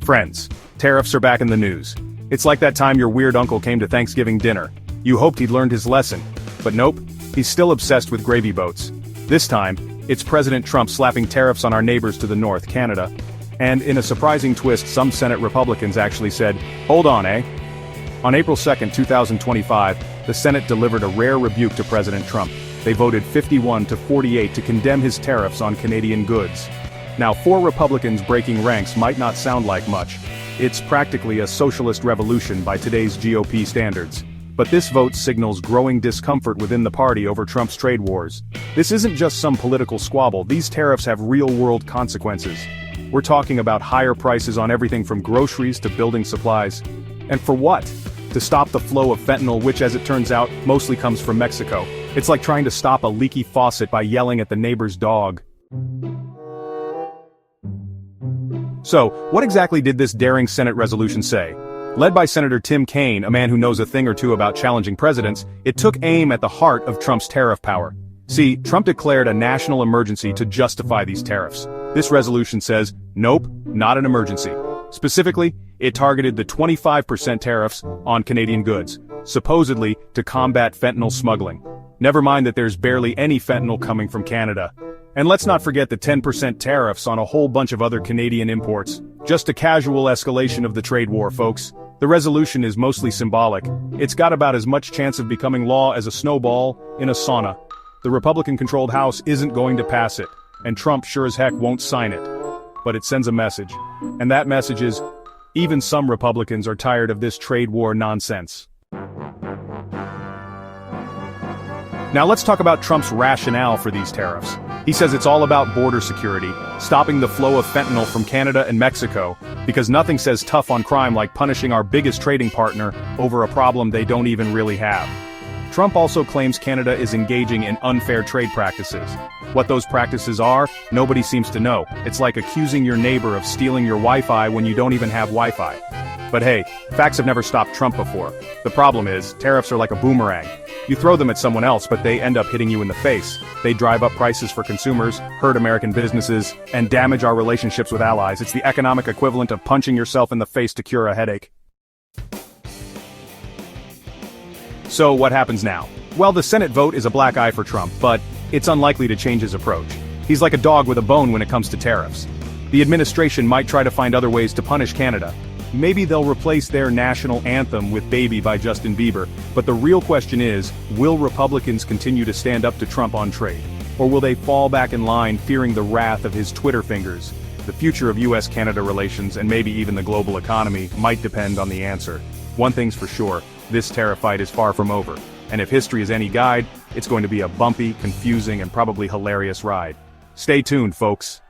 Friends, tariffs are back in the news. It's like that time your weird uncle came to Thanksgiving dinner. You hoped he'd learned his lesson. But nope, he's still obsessed with gravy boats. This time, it's President Trump slapping tariffs on our neighbors to the north, Canada. And in a surprising twist, some Senate Republicans actually said, "Hold on, eh?" On April 2, 2025, the Senate delivered a rare rebuke to President Trump. They voted 51-48 to condemn his tariffs on Canadian goods. Now, 4 Republicans breaking ranks might not sound like much. It's practically a socialist revolution by today's GOP standards. But this vote signals growing discomfort within the party over Trump's trade wars. This isn't just some political squabble, these tariffs have real-world consequences. We're talking about higher prices on everything from groceries to building supplies. And for what? To stop the flow of fentanyl, which as it turns out, mostly comes from Mexico. It's like trying to stop a leaky faucet by yelling at the neighbor's dog. So, what exactly did this daring Senate resolution say? Led by Senator Tim Kaine, a man who knows a thing or two about challenging presidents, it took aim at the heart of Trump's tariff power. See, Trump declared a national emergency to justify these tariffs. This resolution says, nope, not an emergency. Specifically, it targeted the 25% tariffs on Canadian goods, supposedly to combat fentanyl smuggling. Never mind that there's barely any fentanyl coming from Canada. And let's not forget the 10% tariffs on a whole bunch of other Canadian imports. Just a casual escalation of the trade war, folks. The resolution is mostly symbolic. It's got about as much chance of becoming law as a snowball in a sauna. The Republican-controlled House isn't going to pass it, and Trump sure as heck won't sign it. But it sends a message. And that message is, even some Republicans are tired of this trade war nonsense. Now let's talk about Trump's rationale for these tariffs. He says it's all about border security, stopping the flow of fentanyl from Canada and Mexico, because nothing says tough on crime like punishing our biggest trading partner over a problem they don't even really have. Trump also claims Canada is engaging in unfair trade practices. What those practices are, nobody seems to know. It's like accusing your neighbor of stealing your Wi-Fi when you don't even have Wi-Fi. But hey, facts have never stopped Trump before. The problem is, tariffs are like a boomerang. You throw them at someone else, but they end up hitting you in the face. They drive up prices for consumers, hurt American businesses, and damage our relationships with allies. It's the economic equivalent of punching yourself in the face to cure a headache. So what happens now? Well, the Senate vote is a black eye for Trump, but it's unlikely to change his approach. He's like a dog with a bone when it comes to tariffs. The administration might try to find other ways to punish Canada. Maybe they'll replace their national anthem with Baby by Justin Bieber, but the real question is, will Republicans continue to stand up to Trump on trade? Or will they fall back in line fearing the wrath of his Twitter fingers? The future of US-Canada relations and maybe even the global economy might depend on the answer. One thing's for sure, this tariff fight is far from over. And if history is any guide, it's going to be a bumpy, confusing, and probably hilarious ride. Stay tuned, folks.